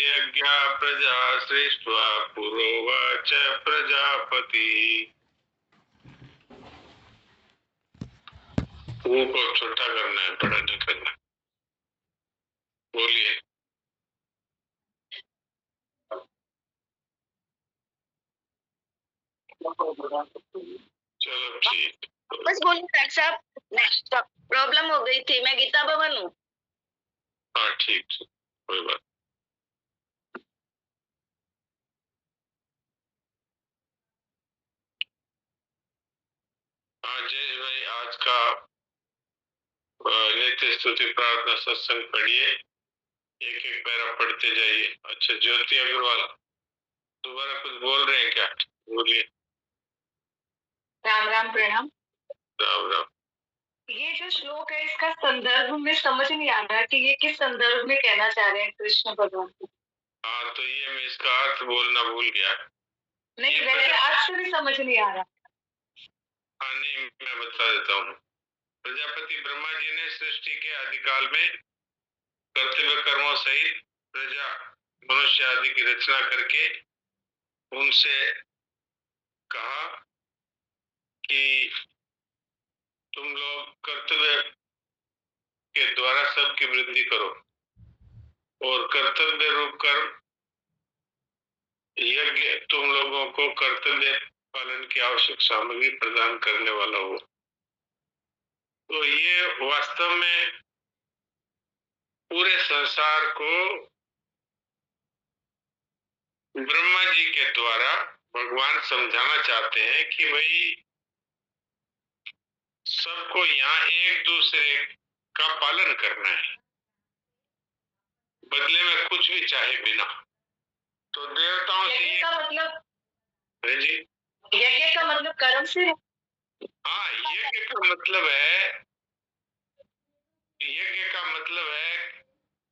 यज्ञा प्रजा सृष्ट्वा पुरोवाच प्रजापति। वो को छोटा करना है, बड़ा नहीं करना। बोलिए। चलो ठीक। बस बोलिए डॉक्टर साहब, प्रॉब्लम हो गई थी। मैं गीता भवन हूँ। हाँ ठीक, कोई बात। हाँ जय भाई, आज का नित्य स्तुति प्रार्थना सत्संग पढ़िए, एक एक पैरा पढ़ते जाइए। अच्छा ज्योति अग्रवाल दोबारा कुछ बोल रहे हैं क्या? बोलिए। राम राम, प्रणाम। राम राम। ये जो श्लोक है इसका संदर्भ में समझ नहीं आ रहा कि ये किस संदर्भ में कहना चाह रहे हैं कृष्ण भगवान। हाँ तो ये मैं इसका अर्थ बोलना भूल गया। नहीं, वैसे अर्थ भी समझ नहीं आ रहा। हाँ नहीं, मैं बता देता हूँ। प्रजापति ब्रह्मा जी ने सृष्टि के आदिकाल में कर्तव्य कर्मों सहित प्रजा मनुष्य आदि की रचना करके उनसे कहा कि तुम लोग कर्तव्य के द्वारा सबकी वृद्धि करो और कर्तव्य रूप कर्म यज्ञ तुम लोगों को कर्तव्य पालन की आवश्यक सामग्री प्रदान करने वाला हो। तो ये वास्तव में पूरे संसार को ब्रह्मा जी के द्वारा भगवान समझाना चाहते हैं कि भाई सबको यहाँ एक दूसरे का पालन करना है, बदले में कुछ भी चाहे बिना। तो देवताओं से यज्ञ का मतलब, जी यज्ञ का मतलब कर्म से। हाँ, यज्ञ का मतलब है, यज्ञ का मतलब है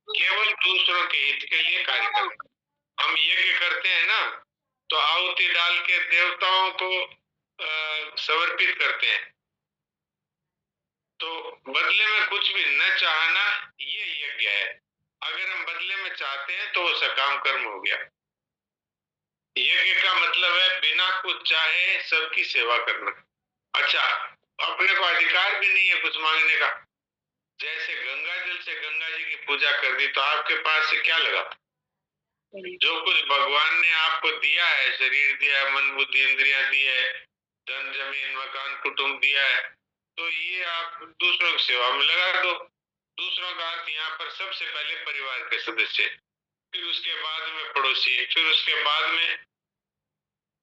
केवल दूसरों के हित के लिए कार्य करना। हम यज्ञ करते हैं ना, तो आहुति डाल के देवताओं को समर्पित करते हैं, तो बदले में कुछ भी न चाहना ये यज्ञ है। अगर हम बदले में चाहते हैं तो वो सकाम कर्म हो गया। यज्ञ का मतलब है बिना कुछ चाहे सबकी सेवा करना। अच्छा, अपने को अधिकार भी नहीं है कुछ मांगने का। जैसे गंगा जल से गंगा जी की पूजा कर दी तो आपके पास से क्या लगा? जो कुछ भगवान ने आपको दिया है, शरीर दिया है, मन बुद्धि इंद्रियां दी है, धन जमीन मकान कुटुंब दिया है, तो ये आप दूसरों की सेवा में लगा दो। दूसरों का अर्थ यहाँ पर सबसे पहले परिवार के सदस्य, फिर उसके बाद में पड़ोसी, फिर उसके बाद में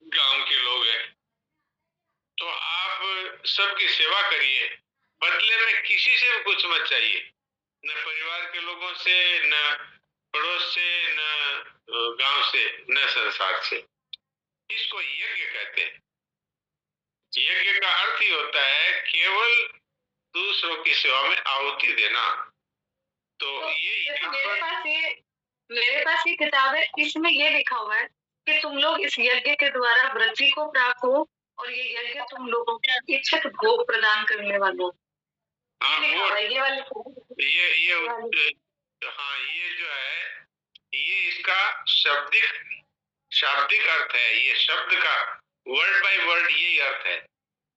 गांव के लोग हैं। तो आप सबकी सेवा करिए, बदले में किसी से भी कुछ मत चाहिए, न परिवार के लोगों से, न पड़ोस से, न गांव से, न संसार से। इसको यज्ञ कहते हैं। यज्ञ का अर्थ ही होता है केवल दूसरों की सेवा में आहुति देना। तो ये मेरे पास ये किताब है, इसमें ये लिखा हुआ है कि तुम लोग इस यज्ञ के द्वारा वृद्धि को प्राप्त हो और ये यज्ञ तुम लोगों को इच्छित भोग प्रदान करने वाला हो। ये वाले हाँ, ये जो है ये इसका शाब्दिक अर्थ है। ये शब्द का वर्ड बाय वर्ड यही अर्थ है।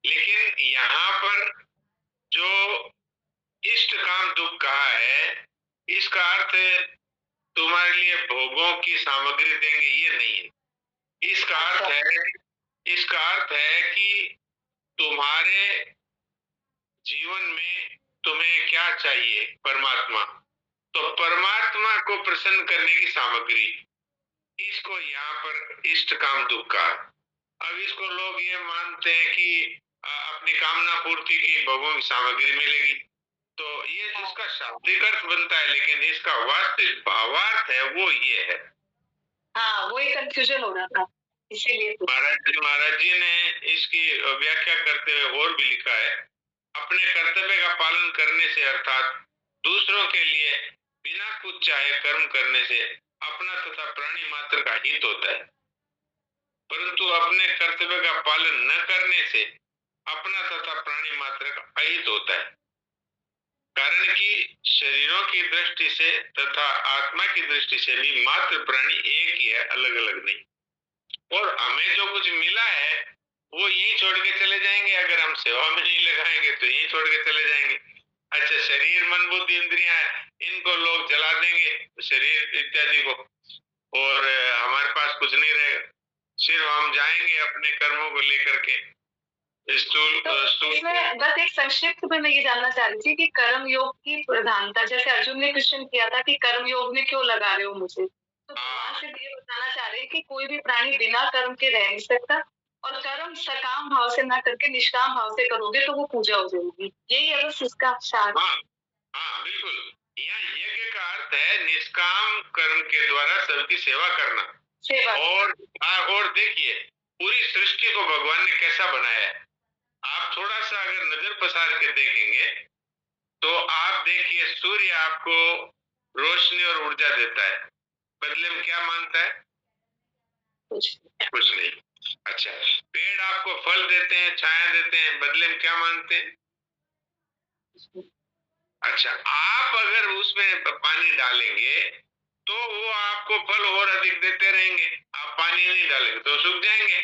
लेकिन यहाँ पर जो इष्ट काम दुख कहा है, इसका अर्थ तुम्हारे लिए भोगों की सामग्री देंगे ये नहीं है। इसका अर्थ है कि तुम्हारे जीवन में तुम्हें क्या चाहिए, परमात्मा, तो परमात्मा को प्रसन्न करने की सामग्री, इसको यहाँ पर इष्ट काम दुख का। अब इसको लोग ये मानते हैं कि अपनी कामना पूर्ति की भोगों की सामग्री मिलेगी, तो ये जिसका शाब्दिक अर्थ बनता है, लेकिन इसका वास्तविक भावार्थ है वो ये है। हाँ, वो एक कंफ्यूजन हो रहा था, इसीलिए महाराज जी ने इसकी व्याख्या करते हुए और भी लिखा है, अपने कर्तव्य का पालन करने से अर्थात दूसरों के लिए बिना कुछ चाहे कर्म करने से अपना तथा प्राणी मात्र का हित होता है, परंतु अपने कर्तव्य का पालन न करने से अपना तथा प्राणी मात्र का अहित होता है। कारण कि शरीरों की दृष्टि से तथा आत्मा की दृष्टि से भी मात्र प्राणी एक ही है, अलग अलग नहीं। और हमें जो कुछ मिला है वो यही छोड़ के चले जाएंगे, अगर हम सेवा में नहीं लगाएंगे तो यही छोड़ के चले जाएंगे। अच्छा, शरीर मन बुद्धि इंद्रियां इनको लोग जला देंगे, शरीर इत्यादि को, और हमारे पास कुछ नहीं रहेगा, सिर्फ हम जाएंगे अपने कर्मों को लेकर के। तो इसमें बस एक संक्षिप्त में मैं ये जानना चाह रही थी कि कर्म योग की प्रधानता, जैसे अर्जुन ने क्वेश्चन किया था कि कर्म योग में क्यों लगा रहे हो मुझे, तो भगवान से ये बताना चाह रहे हैं कि कोई भी प्राणी बिना कर्म के रह नहीं सकता, और कर्म सकाम भाव से ना करके निष्काम भाव से करोगे तो वो पूजा हो जाएगी। यही है बस इसका सार। हाँ बिल्कुल, यहाँ यज्ञ का अर्थ है निष्काम कर्म के द्वारा सबकी सेवा करना। सेवा। और देखिए पूरी सृष्टि को भगवान ने कैसा बनाया है, आप थोड़ा सा अगर नजर पसार के देखेंगे तो आप देखिए सूर्य आपको रोशनी और ऊर्जा देता है, बदले में क्या मांगता है? कुछ नहीं। अच्छा, पेड़ आपको फल देते हैं, छाया देते हैं, बदले में क्या मांगते हैं? अच्छा, आप अगर उसमें पानी डालेंगे तो वो आपको फल और अधिक देते रहेंगे, आप पानी नहीं डालेंगे तो सूख जाएंगे।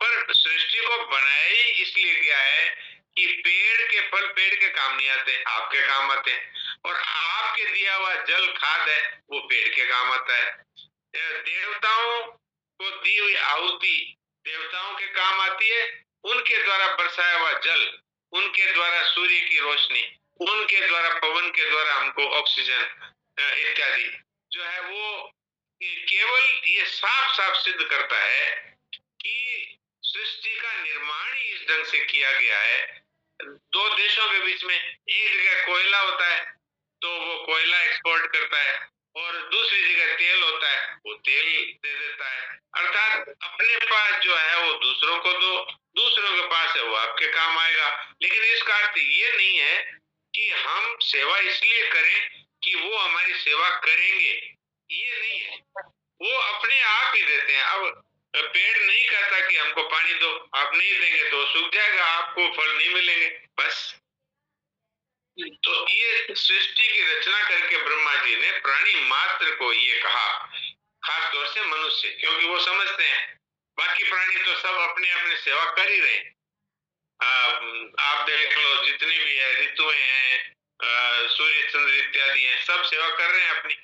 पर सृष्टि को बनाया ही इसलिए गया है कि पेड़ के फल पेड़ के काम नहीं आते, आपके काम आते हैं, और आपके दिया हुआ जल खाद है वो पेड़ के काम आता है। देवताओं को दी हुई आहुति देवताओं के काम आती है, उनके द्वारा बरसाया हुआ जल, उनके द्वारा सूर्य की रोशनी, उनके द्वारा पवन के द्वारा हमको ऑक्सीजन इत्यादि जो है वो केवल ये साफ साफ सिद्ध करता है कि सृष्टि का निर्माण ही इस ढंग से किया गया है। दो देशों के बीच में एक जगह कोयला होता है तो वो कोयला एक्सपोर्ट करता है, और दूसरी जगह तेल होता है वो तेल दे देता है। अर्थात अपने पास जो है वो दूसरों को दो, दूसरों के पास है वो आपके काम आएगा। लेकिन इसका अर्थ ये नहीं है कि हम सेवा इसलिए करें कि वो हमारी सेवा करेंगे, ये नहीं है, वो अपने आप ही देते हैं। अब पेड़ नहीं कहता कि हमको पानी दो, आप नहीं देंगे तो सूख जाएगा, आपको फल नहीं मिलेंगे, बस। तो ये सृष्टि की रचना करके ब्रह्मा जी ने प्राणी मात्र को ये कहा, खास तौर से मनुष्य, क्योंकि वो समझते हैं बाकी प्राणी तो सब अपने अपने सेवा कर ही रहे हैं। आप देख लो जितनी भी है ऋतुएं हैं, सूर्य चंद्र इत्यादि हैं, सब सेवा कर रहे हैं अपनी।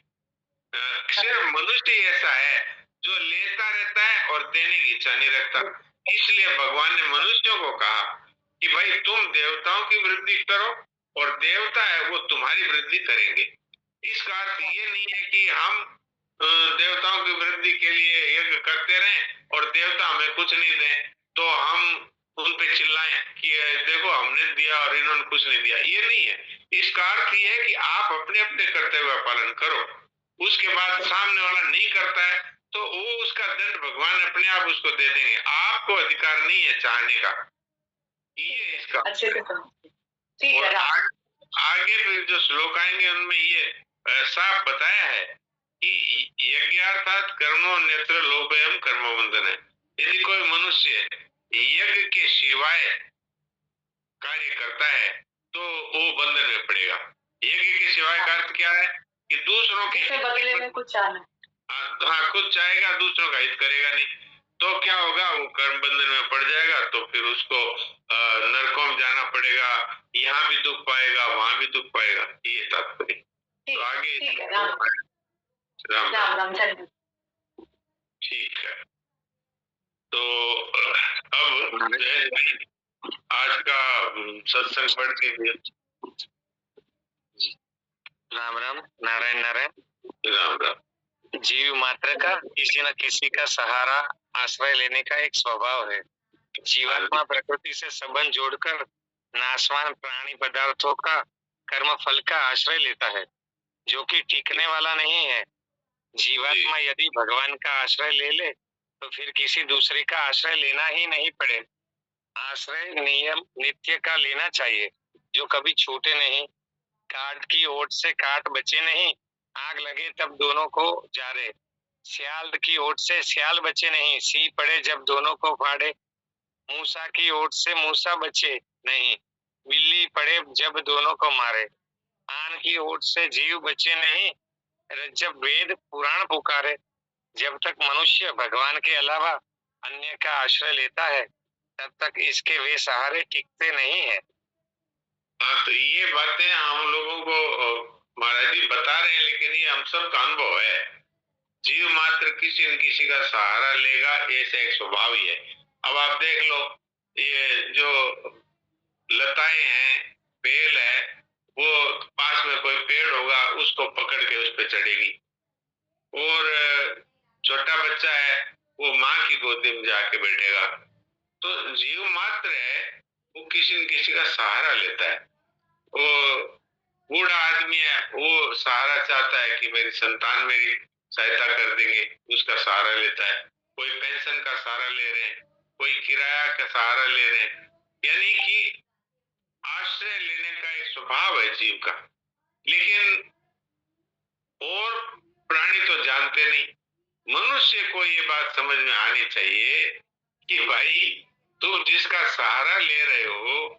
सिर्फ मनुष्य ही ऐसा है जो लेता रहता है और देने की इच्छा नहीं रखता। इसलिए भगवान ने मनुष्यों को कहा कि भाई तुम देवताओं की वृद्धि करो, और देवता है वो तुम्हारी वृद्धि करेंगे। इसका अर्थ ये नहीं है कि हम देवताओं की वृद्धि के लिए यज्ञ करते रहें और देवता हमें कुछ नहीं दें तो हम उन पे चिल्लाएं कि देखो हमने दिया और इन्होंने कुछ नहीं दिया, ये नहीं है। इसका अर्थ ये है कि आप अपने अपने कर्तव्य का पालन करो, उसके बाद सामने वाला नहीं करता है तो वो उसका दंड भगवान अपने आप उसको दे देंगे, आपको अधिकार नहीं है चाहने का। ये इसका ठीक है। आगे फिर जो श्लोक आएंगे उनमें ये साफ बताया है कि यज्ञार्थात कर्मो नेत्र लोभयम कर्मो बंधन है। यदि कोई मनुष्य यज्ञ के सिवाय कार्य करता है तो वो बंधन में पड़ेगा। यज्ञ के सिवाय का अर्थ क्या है कि दूसरों के बदले में कुछ चाहना, हाँ कुछ चाहेगा, दूसरों का हित करेगा नहीं, तो क्या होगा, वो कर्म बंधन में पड़ जाएगा, तो फिर उसको नरकों में जाना पड़ेगा, यहाँ भी दुख पाएगा वहां भी दुख पाएगा, ये तात्पर्य। तो आगे राम राम। ठीक है, तो अब आज का सत्संग पढ़ दीजिए। राम राम, नारायण नारायण। राम राम। जीव मात्र का किसी न किसी का सहारा आश्रय लेने का एक स्वभाव है। जीवात्मा प्रकृति से संबंध जोड़कर नाशवान प्राणी पदार्थों का कर्म फल का आश्रय लेता है, जो कि टिकने वाला नहीं है। जीवात्मा यदि भगवान का आश्रय ले ले तो फिर किसी दूसरे का आश्रय लेना ही नहीं पड़े। आश्रय नियम नित्य का लेना चाहिए, जो कभी छूटे नहीं। काट की ओट से काट बचे नहीं, आग लगे तब दोनों को जारे। सियाल की ओट से सियाल बचे नहीं, सी पड़े जब दोनों को फाड़े। मूसा की ओट से मूसा बचे नहीं, बिल्ली पड़े जब दोनों को मारे। आन की ओट से जीव बचे नहीं, जब वेद पुराण पुकारे। जब तक मनुष्य भगवान के अलावा अन्य का आश्रय लेता है, तब तक इसके वे सहारे टिकते नहीं है। हाँ, तो ये बातें हम लोगों को महाराज जी बता रहे हैं, लेकिन ये हम सब का अनुभव है। जीव मात्र किसी न किसी का सहारा लेगा, ऐसा एक स्वभाव ही है। अब आप देख लो, ये जो लताएं हैं, बेल है, वो पास में कोई पेड़ होगा, उसको पकड़ के उस पे चढ़ेगी। और छोटा बच्चा है, वो माँ की गोदी में जाके बैठेगा। तो जीव मात्र है, वो किसी न किसी का सहारा लेता है। वो बूढ़ा आदमी है, वो सहारा चाहता है कि मेरी संतान मेरी सहायता कर देंगे, उसका सहारा लेता है। कोई पेंशन का सहारा ले रहे हैं, कोई किराया का सहारा ले रहे हैं। यानी कि आश्रय लेने का एक स्वभाव है जीव का। लेकिन और प्राणी तो जानते नहीं। मनुष्य को ये बात समझ में आनी चाहिए कि भाई, तुम जिसका सहारा ले रहे हो,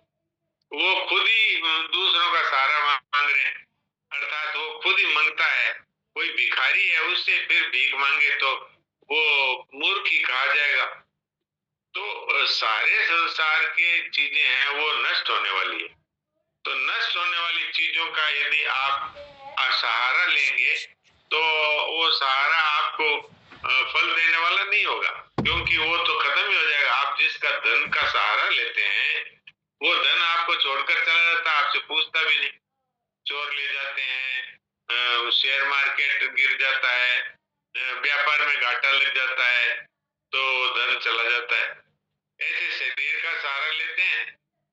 वो खुद ही दूसरों का सहारा मांग रहे हैं। अर्थात वो खुद ही मांगता है। कोई भिखारी है, उससे फिर भीख मांगे तो वो मूर्ख ही कहा जाएगा। तो सारे संसार की चीजें हैं, वो नष्ट होने वाली है। तो नष्ट होने वाली चीजों का यदि आप सहारा लेंगे, तो वो सहारा आपको फल देने वाला नहीं होगा, क्योंकि वो तो खत्म ही हो जाएगा। आप जिसका धन का सहारा लेते हैं, वो धन आपको छोड़कर चला जाता है, आपसे पूछता भी नहीं। चोर ले जाते हैं, शेयर मार्केट गिर जाता है, व्यापार में घाटा लग जाता है, तो धन चला जाता है। ऐसे शरीर का सहारा लेते हैं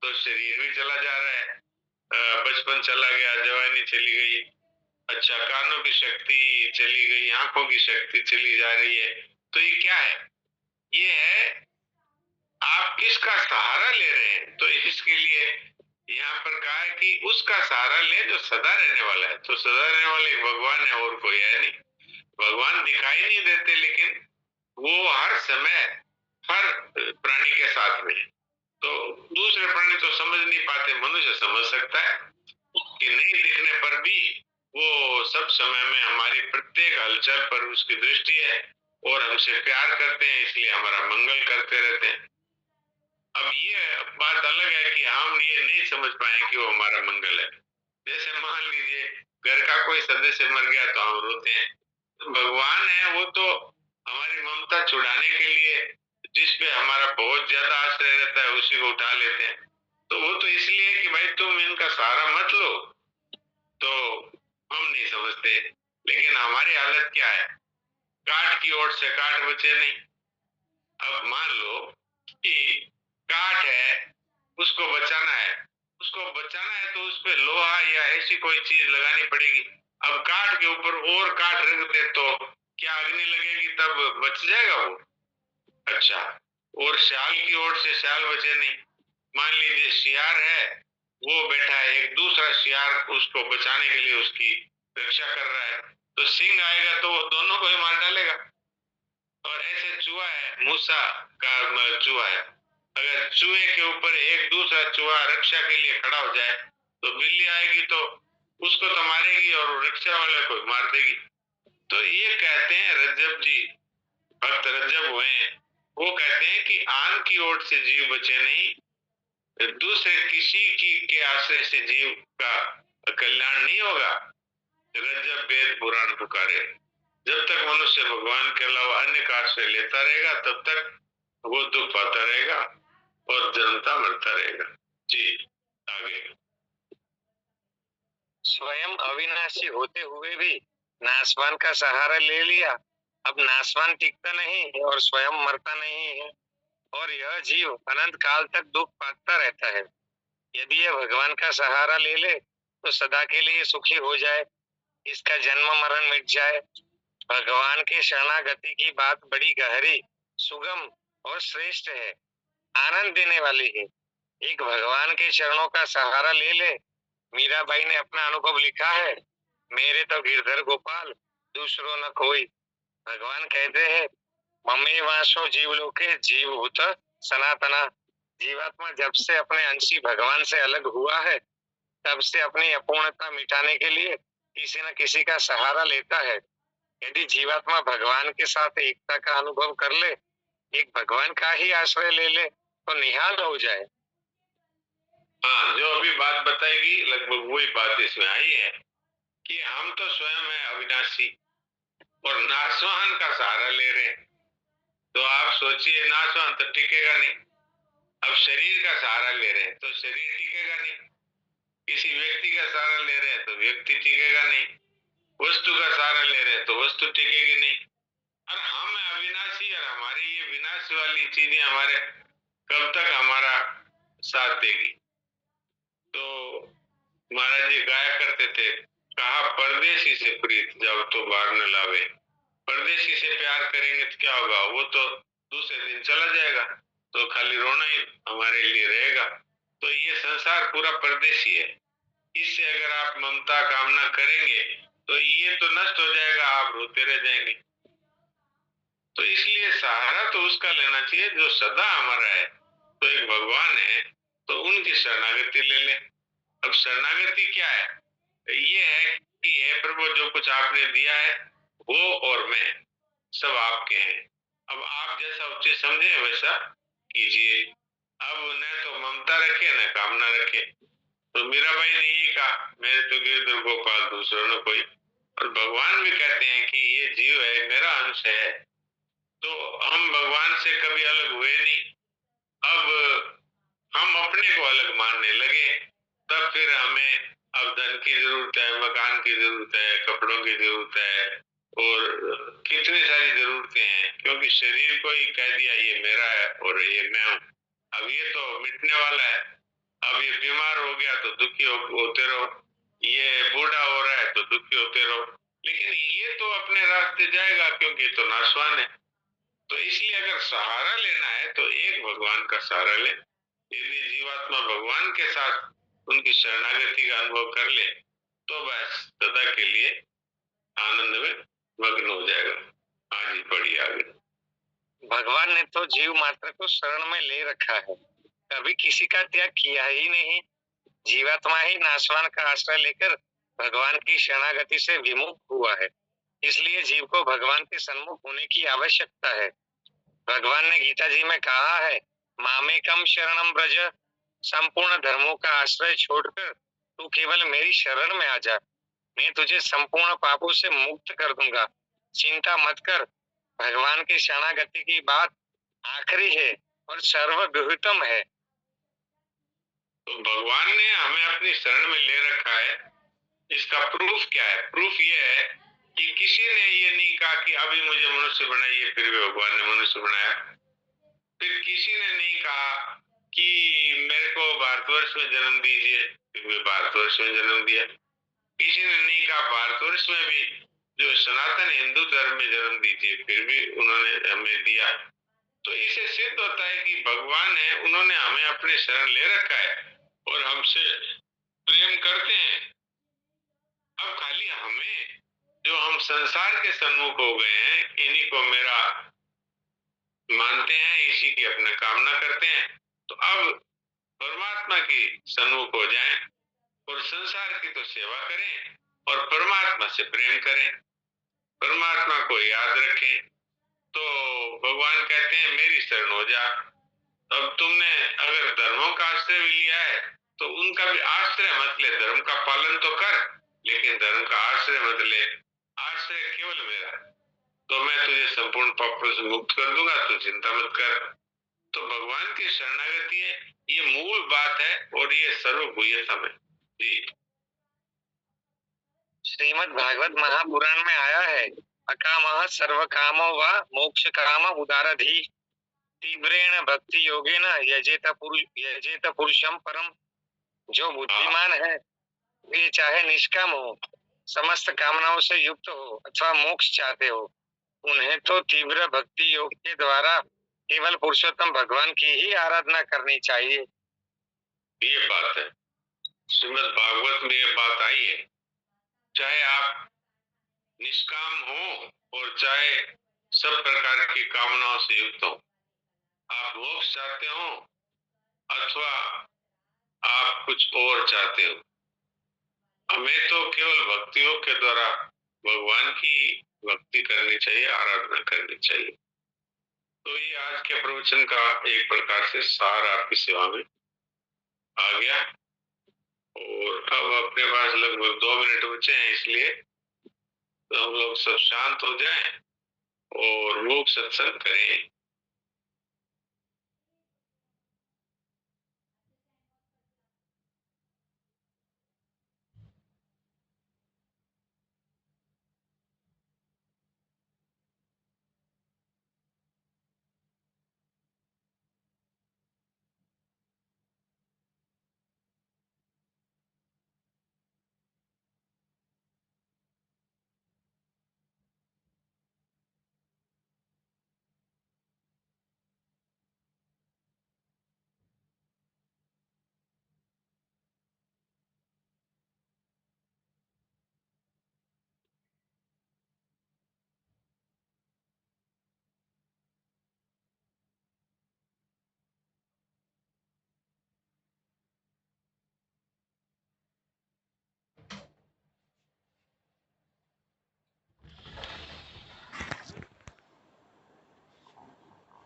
तो शरीर भी चला जा रहा है। बचपन चला गया, जवानी चली गई, अच्छा कानों की शक्ति चली गई, आंखों की शक्ति चली जा रही है। तो ये क्या है? ये है आप किसका सहारा ले रहे हैं। तो इसके लिए यहाँ पर कहा है कि उसका सहारा ले जो सदा रहने वाला है। तो सदा रहने वाले भगवान है, और कोई है नहीं। भगवान दिखाई नहीं देते, लेकिन वो हर समय हर प्राणी के साथ में। तो दूसरे प्राणी तो समझ नहीं पाते, मनुष्य समझ सकता है कि नहीं दिखने पर भी वो सब समय में हमारी प्रत्येक हलचल पर उसकी दृष्टि है, और हमसे प्यार करते हैं, इसलिए हमारा मंगल करते रहते हैं। अब ये बात अलग है कि हम ये नहीं समझ पाए कि वो हमारा मंगल है। जैसे मान लीजिए घर का कोई सदस्य मर गया तो हम रोते हैं। तो भगवान है, वो तो हमारी ममता छुड़ाने के लिए, जिस पे हमारा बहुत ज्यादा आश्रय रहता है, उसी को उठा लेते हैं। तो वो तो इसलिए कि भाई तुम इनका सहारा मत लो। तो हम नहीं समझते, लेकिन हमारी हालत क्या है? काठ की ओर से काठ बचे नहीं। अब मान लो कि काठ है, उसको बचाना है। उसको बचाना है तो उस पे लोहा या ऐसी कोई चीज लगानी पड़ेगी। अब काठ के ऊपर और काठ रख दे तो क्या अग्नि लगेगी, तब बच जाएगा वो? अच्छा, और सियाल की ओर से सियाल बचे नहीं। मान लीजिए सियार है, वो बैठा है, एक दूसरा सियार उसको बचाने के लिए उसकी रक्षा कर रहा है, तो सिंह आएगा तो वो दोनों को ही मार डालेगा। और ऐसे चूहा है, मूसा का चूहा है, अगर चूहे के ऊपर एक दूसरा चूहा रक्षा के लिए खड़ा हो जाए, तो बिल्ली आएगी तो उसको तो मारेगी और रक्षा वाले को मार देगी। तो ये कहते हैं रज्जब जी, भक्त रज्जब हुए हैं, वो कहते हैं कि आन की ओर से जीव बचे नहीं, दूसरे किसी की के आश्रय से जीव का कल्याण नहीं होगा। रज्जब वेद पुराण पुकारे। जब तक मनुष्य भगवान के अलावा अन्य का आश्रय लेता रहेगा, तब तक वो दुख पाता रहेगा और जन्मता मरता रहेगा। जी आगे। स्वयं अविनाशी होते हुए भी नासवान का सहारा ले लिया। अब नासवान टिकता नहीं और स्वयं मरता नहीं है, और यह जीव अनंत काल तक दुख पाता रहता है। यदि यह भगवान का सहारा ले ले तो सदा के लिए सुखी हो जाए, इसका जन्म मरण मिट जाए। भगवान की शरणागति की बात बड़ी गहरी, सुगम और श्रेष्ठ है, आनंद देने वाली है। एक भगवान के चरणों का सहारा ले ले। मीराबाई ने अपना अनुभव लिखा है, मेरे तो गिरधर गोपाल दूसरो न कोई। भगवान कहते हैं, मम्मी वासो जीवलोके जीवभूत सनातना। जीवात्मा जब से अपने अंशी भगवान से अलग हुआ है, तब से अपनी अपूर्णता मिटाने के लिए किसी न किसी का सहारा लेता है। यदि जीवात्मा भगवान के साथ एकता का अनुभव कर ले, एक भगवान का ही आश्रय ले ले, तो निहाल हो जाए। हाँ, जो अभी बात बताएगी लगभग वही बात इसमें आई है कि हम तो स्वयं है अविनाशी और नासवान का सहारा ले रहे हैं। तो आप सोचिए, नासवान तो टिकेगा नहीं। अब शरीर का सहारा ले रहे हैं तो शरीर टिकेगा नहीं, किसी व्यक्ति का सहारा ले रहे हैं तो व्यक्ति टिकेगा नहीं, वस्तु का सहारा ले रहे हैं तो वस्तु टिकेगी नहीं। और हम अविनाशी और हमारी ये विनाश वाली चीजें हमारे कब तक हमारा साथ देगी। तो महाराज जी गाया करते थे, कहा परदेशी से प्रीत जाओ तो बार न लावे। परदेशी से प्यार करेंगे तो क्या होगा, वो तो दूसरे दिन चला जाएगा, तो खाली रोना ही हमारे लिए रहेगा। तो ये संसार पूरा परदेशी है। इससे अगर आप ममता कामना करेंगे तो ये तो नष्ट हो जाएगा, आप रोते रह जाएंगे। तो इसलिए सहारा तो उसका लेना चाहिए जो सदा हमारा है। तो एक भगवान है तो उनकी शरणागति ले ले। अब शरणागति क्या है? ये है कि हे प्रभु, जो कुछ आपने दिया है वो और मैं सब आपके हैं। अब आप जैसा उचित समझे वैसा कीजिए। अब न तो ममता रखे न कामना रखे। तो मीराबाई ने यही कहा, मेरे तो गिरधर गोपाल दूसरों ने कोई। और भगवान भी कहते हैं कि ये जीव है, मेरा अंश है। तो हम भगवान से कभी अलग हुए नहीं। अब हम अपने को अलग मानने लगे, तब फिर हमें अब धन की जरूरत है, मकान की जरूरत है, कपड़ों की जरूरत है और कितनी सारी जरूरतें हैं, क्योंकि शरीर को ही कह दिया ये मेरा है और ये मैं हूँ। अब ये तो मिटने वाला है। अब ये बीमार हो गया तो दुखी होते रहो, ये बूढ़ा हो रहा है तो दुखी होते रहो, लेकिन ये तो अपने रास्ते जाएगा क्योंकि ये तो नाशवान है। तो इसलिए अगर सहारा लेना है तो एक भगवान का सहारा ले। यदि जीवात्मा भगवान के साथ उनकी शरणागति का अनुभव कर ले तो बस सदा के लिए आनंद में मग्न हो जाएगा। हाँ जी, बढ़िए आगे। भगवान ने तो जीव मात्र को शरण में ले रखा है, कभी किसी का त्याग किया ही नहीं। जीवात्मा ही नाशवान का आश्रय लेकर भगवान की शरणागति से विमुख हुआ है। इसलिए जीव को भगवान के सन्मुख होने की आवश्यकता है। भगवान ने गीता जी में कहा है, मामेकम शरणम ब्रज, संपूर्ण धर्मों का आश्रय छोड़कर तू केवल मेरी शरण में आ जा, मैं तुझे संपूर्ण पापों से मुक्त कर दूंगा। चिंता मत कर, भगवान की शरणागति की बात आखिरी है और सर्वगुह्यतम है। तो भगवान ने हमें अपनी शरण में ले रखा है। इसका प्रूफ क्या है? प्रूफ ये है कि किसी ने ये नहीं कहा कि अभी मुझे मनुष्य बनाइए, फिर भी भगवान ने मनुष्य बनाया। फिर किसी ने नहीं कहा कि मेरे को भारतवर्ष में जन्म दीजिए, फिर भी भारतवर्ष में जन्म दिया। किसी ने नहीं कहा भारतवर्ष में भी जो सनातन हिंदू धर्म में जन्म दीजिए, फिर भी उन्होंने हमें दिया। तो इससे सिद्ध होता है कि भगवान है, उन्होंने हमें अपने शरण ले रखा है और हमसे प्रेम करते हैं। अब खाली हमें, जो हम संसार के सन्मुख हो गए हैं, इन्हीं को मेरा मानते हैं, इसी की अपने कामना करते हैं, तो अब परमात्मा की सन्मुख हो जाएं और संसार की तो सेवा करें और परमात्मा से प्रेम करें, परमात्मा को याद रखें। तो भगवान कहते हैं मेरी शरण हो जा। अब तुमने अगर धर्मों का आश्रय भी लिया है तो उनका भी आश्रय मत ले, धर्म का पालन तो कर लेकिन धर्म का आश्रय मत ले। आश्रय केवल मेरा, तो मैं तुझे संपूर्ण पापों से मुक्त कर दूंगा, तू चिंता मत कर। तो भगवान की शरणागति है, ये मूल बात है और ये सर्वगुह्यतम है जी। श्रीमद् भागवत महापुराण में आया है, अकामः सर्व कामो वा मोक्ष काम उदारधि, तीव्रेण भक्ति योगेन यजेत पुरुषम परम। जो बुद्धिमान है वे चाहे निष्काम हो, समस्त कामनाओं से युक्त हो अथवा मोक्ष चाहते हो, उन्हें तो तीव्र भक्ति योग के द्वारा केवल पुरुषोत्तम भगवान की ही आराधना करनी चाहिए। ये बात है, श्रीमद् भागवत में ये बात आई है। चाहे आप निष्काम हो और चाहे सब प्रकार की कामनाओं से युक्त हो, आप मोक्ष चाहते हो अथवा आप कुछ और चाहते हो, हमें तो केवल भक्तियों के द्वारा भगवान की भक्ति करनी चाहिए, आराधना करनी चाहिए। तो ये आज के प्रवचन का एक प्रकार से सार आपकी सेवा में आ गया। और अब अपने पास लगभग 2 मिनट बचे हैं, इसलिए तो हम लोग सब शांत हो जाएं और मूक सत्संग करें।